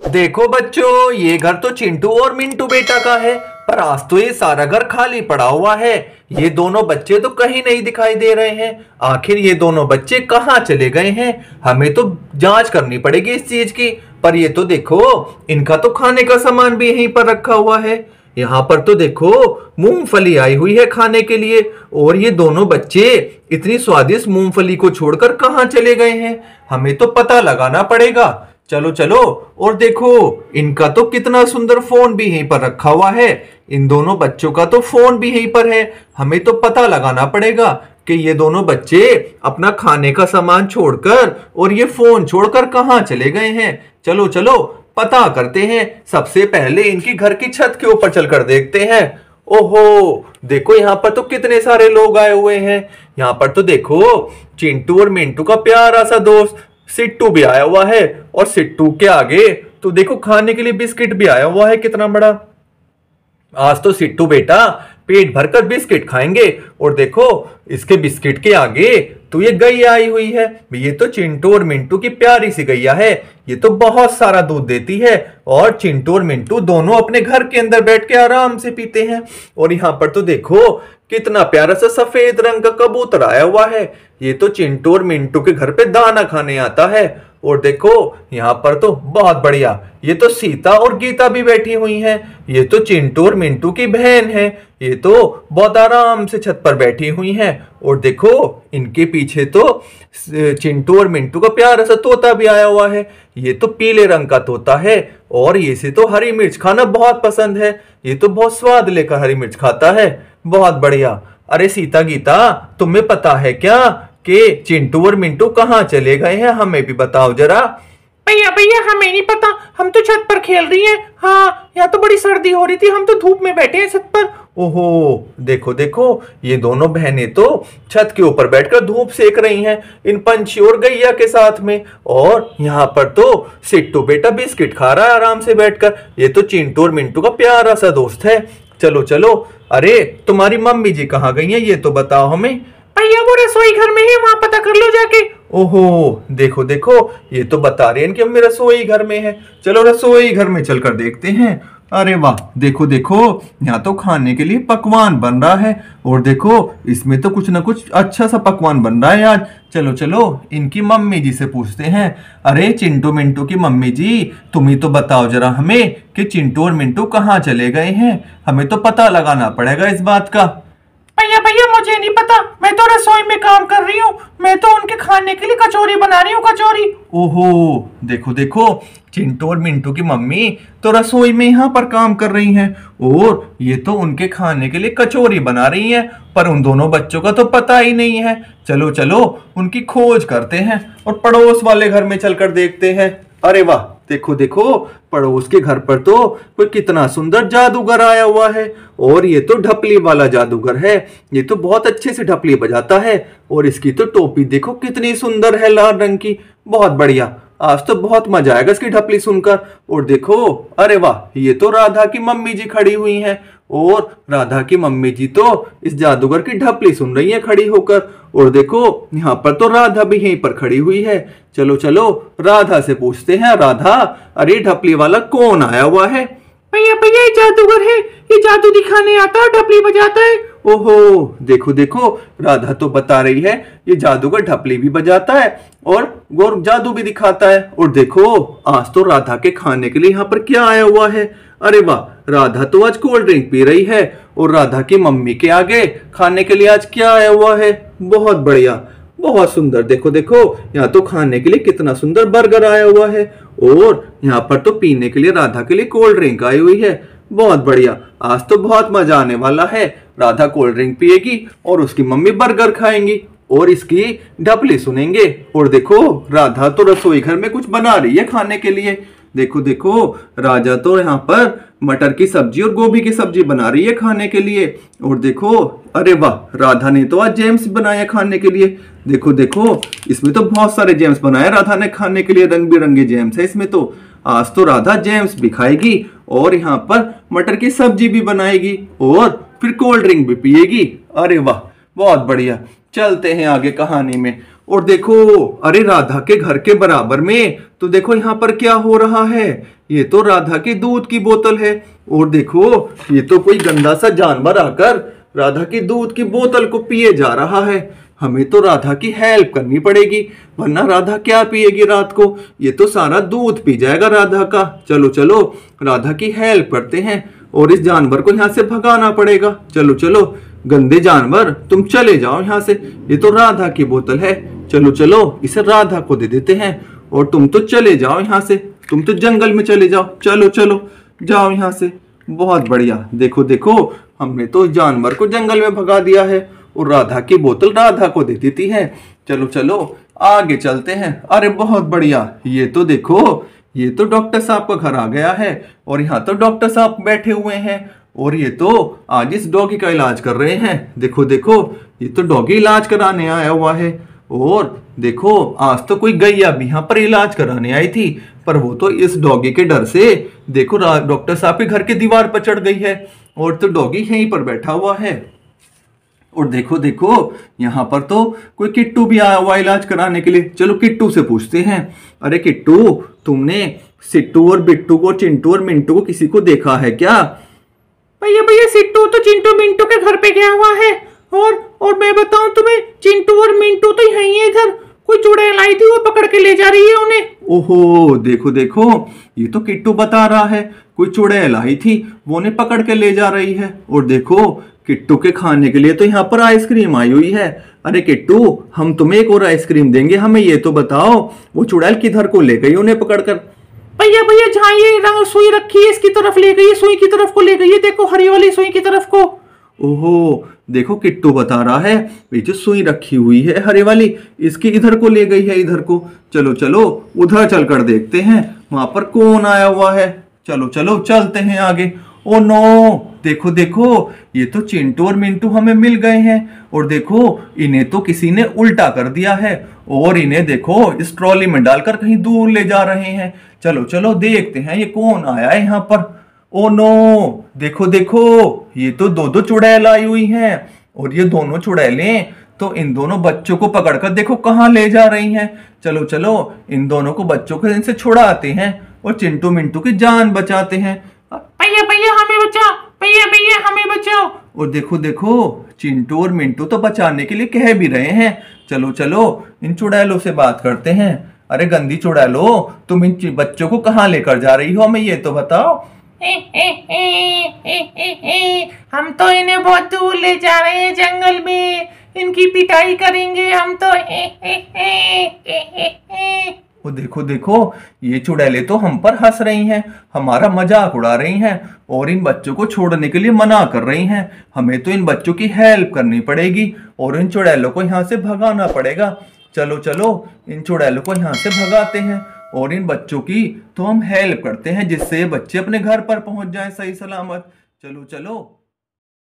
देखो बच्चों, ये घर तो चिंटू और मिंटू बेटा का है, पर आज तो ये सारा घर खाली पड़ा हुआ है। ये दोनों बच्चे तो कहीं नहीं दिखाई दे रहे हैं। आखिर ये दोनों बच्चे कहाँ चले गए हैं? हमें तो जांच करनी पड़ेगी इस चीज की। पर ये तो देखो, इनका तो खाने का सामान भी यहीं पर रखा हुआ है। यहाँ पर तो देखो, मूंगफली आई हुई है खाने के लिए। और ये दोनों बच्चे इतनी स्वादिष्ट मूंगफली को छोड़कर कहाँ चले गए हैं? हमें तो पता लगाना पड़ेगा। चलो चलो। और देखो, इनका तो कितना सुंदर फोन भी यहीं पर रखा हुआ है। इन दोनों बच्चों का तो फोन भी यहीं पर है। हमें तो पता लगाना पड़ेगा कि ये दोनों बच्चे अपना खाने का सामान छोड़कर और ये फोन छोड़कर कहाँ चले गए हैं। चलो चलो, पता करते हैं। सबसे पहले इनकी घर की छत के ऊपर चलकर देखते हैं। ओहो, देखो यहाँ पर तो कितने सारे लोग आए हुए हैं। यहाँ पर तो देखो, चिंटू और मिंटू का प्यारा सा दोस्त सिट्टू भी आया हुआ है। और सिट्टू के आगे तो देखो, खाने के लिए बिस्किट भी आया हुआ है कितना बड़ा। आज तो सिट्टू बेटा पेट भरकर बिस्किट खाएंगे। और देखो, इसके बिस्किट के आगे तो ये गैया आई हुई है। ये तो चिंटू और मिंटू की प्यारी सी गैया है। ये तो बहुत सारा दूध देती है। और चिंटू और मिंटू दोनों अपने घर के अंदर बैठ के आराम से पीते हैं। और यहाँ पर तो देखो, कितना प्यारा सा सफेद रंग का कबूतर आया हुआ है। ये तो चिंटू और मिंटू के घर पे दाना खाने आता है। और देखो, यहाँ पर तो बहुत बढ़िया, ये तो सीता और गीता भी बैठी हुई हैं। ये तो चिंटू और मिंटू की बहन है। ये तो बहुत आराम से छत पर बैठी हुई हैं। और देखो, इनके पीछे तो चिंटू और मिंटू का प्यारा सा तोता भी आया हुआ है। ये तो पीले रंग का तोता है। और ये से तो हरी मिर्च खाना बहुत पसंद है। ये तो बहुत स्वाद लेकर हरी मिर्च खाता है। बहुत बढ़िया। अरे सीता गीता, तुम्हें पता है क्या कि चिंटू और मिंटू कहाँ चले गए हैं? हमें भी बताओ जरा। भैया भैया, हमें नहीं पता। हम तो छत पर खेल रही हैं। हाँ, यहाँ तो बड़ी सर्दी हो रही थी, हम तो धूप में बैठे हैं छत पर। ओहो, देखो देखो, ये दोनों बहनें तो छत के ऊपर बैठकर धूप सेक रही हैं इन पंछी और गैया के साथ में। और यहाँ पर तो सिट्टू बेटा बिस्किट खा रहा है आराम से बैठकर। ये तो चिंटू और मिंटू का प्यारा सा दोस्त है। चलो चलो। अरे, तुम्हारी मम्मी जी कहाँ गई हैं, ये तो बताओ हमें। भैया, वो रसोई घर में है, वहां पता कर लो जाके। ओहो, देखो देखो, ये तो बता रहे हैं कि मम्मी रसोई घर में है। चलो रसोई घर में चलकर देखते हैं। अरे वाह, देखो देखो, यहाँ तो खाने के लिए पकवान बन रहा है। और देखो, इसमें तो कुछ ना कुछ अच्छा सा पकवान बन रहा है आज। चलो चलो, इनकी मम्मी जी से पूछते हैं। अरे चिंटू मिंटू की मम्मी जी, तुम ही तो बताओ जरा हमें कि चिंटू और मिंटू कहाँ चले गए हैं। हमें तो पता लगाना पड़ेगा इस बात का। भैया भैया, मुझे नहीं पता, मैं तो रसोई में काम कर रही हूँ। मैं तो उनके खाने के लिए कचौरी बना रही हूँ, कचौरी। ओहो, देखो देखो, चिंटू और मिंटू की मम्मी तो रसोई में यहाँ पर काम कर रही हैं। और ये तो उनके खाने के लिए कचौरी बना रही हैं। पर उन दोनों बच्चों का तो पता ही नहीं है। चलो चलो, उनकी खोज करते हैं और पड़ोस वाले घर में चलकर देखते हैं। अरे वाह, देखो देखो, पड़ोस के घर पर तो कोई कितना सुंदर जादूगर आया हुआ है। और ये तो ढपली वाला जादूगर है। ये तो बहुत अच्छे से ढपली बजाता है। और इसकी तो टोपी देखो कितनी सुंदर है, लाल रंग की। बहुत बढ़िया, आज तो बहुत मजा आएगा इसकी ढपली सुनकर। और देखो, अरे वाह, ये तो राधा की मम्मी जी खड़ी हुई हैं। और राधा की मम्मी जी तो इस जादूगर की ढपली सुन रही है खड़ी होकर। और देखो, यहाँ पर तो राधा भी यहीं पर खड़ी हुई है। चलो चलो, राधा से पूछते हैं। राधा, अरे ढपली वाला कौन आया हुआ है? भैया भैया, ये जादूगर है। ये जादू दिखाने आता है, ढपली बजाता है। ओहो, देखो देखो, राधा तो बता रही है ये जादूगर ढपली भी बजाता है और गोर जादू भी दिखाता है। और देखो, आज तो राधा के खाने के लिए यहाँ पर क्या आया हुआ है। अरे वाह, राधा तो आज कोल्ड ड्रिंक पी रही है। और राधा की मम्मी के आगे खाने के लिए आज क्या आया हुआ है। बहुत बढ़िया, बहुत सुंदर। देखो देखो, यहाँ तो खाने के लिए कितना सुंदर बर्गर आया हुआ है। और यहाँ पर तो पीने के लिए राधा के लिए कोल्ड ड्रिंक आई हुई है। बहुत बढ़िया, आज तो बहुत मजा आने वाला है। राधा कोल्ड ड्रिंक पिएगी और उसकी मम्मी बर्गर खाएंगी और इसकी ढपली सुनेंगे। और देखो, राधा तो रसोई घर में कुछ बना रही है खाने के लिए। देखो देखो, राजा तो यहाँ पर मटर की सब्जी और गोभी की सब्जी बना रही है खाने के लिए। और देखो, अरे वाह, राधा ने तो आज जेम्स बनाया खाने के लिए। देखो देखो, इसमें तो बहुत सारे जेम्स बनाए राधा ने खाने के लिए, रंग बिरंगे जेम्स है इसमें तो। आज तो राधा जेम्स भी खाएगी और यहाँ पर मटर की सब्जी भी बनाएगी और फिर कोल्ड ड्रिंक भी पिएगी। अरे वाह, बहुत बढ़िया। चलते हैं आगे कहानी में। और देखो, अरे राधा के घर के बराबर में तो देखो यहाँ पर क्या हो रहा है। ये तो राधा की दूध की बोतल है। और देखो, ये तो कोई गंदा सा जानवर आकर राधा की दूध की बोतल को पिए जा रहा है। हमें तो राधा की हेल्प करनी पड़ेगी, वरना राधा क्या पिएगी रात को। ये तो सारा दूध पी जाएगा राधा का। चलो चलो, राधा की हेल्प करते हैं और इस जानवर को यहाँ से भगाना पड़ेगा। चलो चलो, गंदे जानवर तुम चले जाओ यहाँ से। ये तो राधा की बोतल है। चलो चलो, इसे राधा को दे देते हैं और तुम तो चले जाओ यहाँ से। तुम तो जंगल में चले जाओ। चलो चलो, जाओ यहाँ से। बहुत बढ़िया। देखो देखो, हमने तो जानवर को जंगल में भगा दिया है और राधा की बोतल राधा को दे देती है। चलो चलो, आगे चलते हैं। अरे बहुत बढ़िया, ये तो देखो, ये तो डॉक्टर साहब का घर आ गया है और यहाँ तो डॉक्टर साहब बैठे हुए हैं और ये तो आज इस डॉगी का इलाज कर रहे हैं। देखो देखो, ये तो डॉगी इलाज कराने आया हुआ है। और देखो, आज तो कोई गैया भी यहाँ पर इलाज कराने आई थी, पर वो तो इस डॉगी के डर से देखो डॉक्टर साहब के घर की दीवार पर चढ़ गई है और तो डॉगी यहीं पर बैठा हुआ है। और देखो देखो, यहाँ पर तो कोई किट्टू भी आया हुआ इलाज कराने के लिए। चलो किट्टू से पूछते हैं। अरे किट्टू, तुमने सिट्टू और बिट्टू को, चिंटू और मिंटू को किसी को देखा है क्या? भैया भैया, सिट्टू तो चिंटू मिंटू के घर पे गया हुआ है। और मैं बताऊं तुम्हें, चिंटू और मिंटू तो यहीं है इधर। कोई चुड़ैल आई थी, वो पकड़ के ले जा रही है उन्हें। ओहो, देखो देखो, ये तो किट्टू बता रहा है कोई चुड़ैल आई थी, वो उन्हें पकड़ के ले जा रही है। और देखो, किट्टू के खाने के लिए तो यहाँ पर आइसक्रीम आई हुई है। अरे किट्टू, हम तुम्हें एक और आइसक्रीम देंगे, हमें ये तो बताओ वो चुड़ैल किधर को ले गई उन्हें पकड़कर? भैया भैया, जहाँ ये रंग सुई रखी है इसकी तरफ ले गई है, सुई की तरफ को ले गई है। देखो, हरी वाली सुई की तरफ को। ओहो, देखो किट्टू बता रहा है ये जो सुई रखी हुई है हरे वाली, इसकी इधर को ले गई है, इधर को। चलो चलो, उधर चलकर देखते हैं वहां पर कौन आया हुआ है। चलो चलो, चलते हैं आगे। ओ नो, देखो देखो, ये तो चिंटू और मिंटू हमें मिल गए हैं। और देखो, इन्हें तो किसी ने उल्टा कर दिया है और इन्हें देखो इस ट्रॉली में डालकर कहीं दूर ले जा रहे हैं। चलो चलो, देखते हैं ये कौन आया है यहाँ पर। ओ नो, देखो देखो, ये तो दो दो चुड़ैल आई हुई हैं और ये दोनों चुड़ैलें तो इन दोनों बच्चों को पकड़कर देखो कहाँ ले जा रही हैं। चलो चलो, इन दोनों को बच्चों को इनसे छुड़ाते हैं और चिंटू मिंटू की जान बचाते हैं। भैया भैया, हमें बचाओ। भैया भैया, हमें बचाओ। और देखो देखो, चिंटू और मिंटू तो बचाने के लिए कह भी रहे हैं। चलो चलो, इन चुड़ैलों से बात करते हैं। अरे गंदी चुड़ैलो, तुम इन बच्चों को कहाँ लेकर जा रही हो, हमें ये तो बताओ। हम तो इन्हें बहुत दूर ले जा रहे हैं, जंगल में इनकी पिटाई करेंगे हम तो। वो देखो देखो, ये चुड़ैलें तो हम पर हंस रही हैं, हमारा मजाक उड़ा रही हैं और इन बच्चों को छोड़ने के लिए मना कर रही हैं। हमें तो इन बच्चों की हेल्प करनी पड़ेगी और इन चुड़ैलों को यहाँ से भगाना पड़ेगा। चलो चलो, इन चुड़ैलों को यहाँ से भगाते हैं और इन बच्चों की तो हम हेल्प करते हैं, जिससे ये बच्चे अपने घर पर पहुंच जाएं सही सलामत। चलो चलो।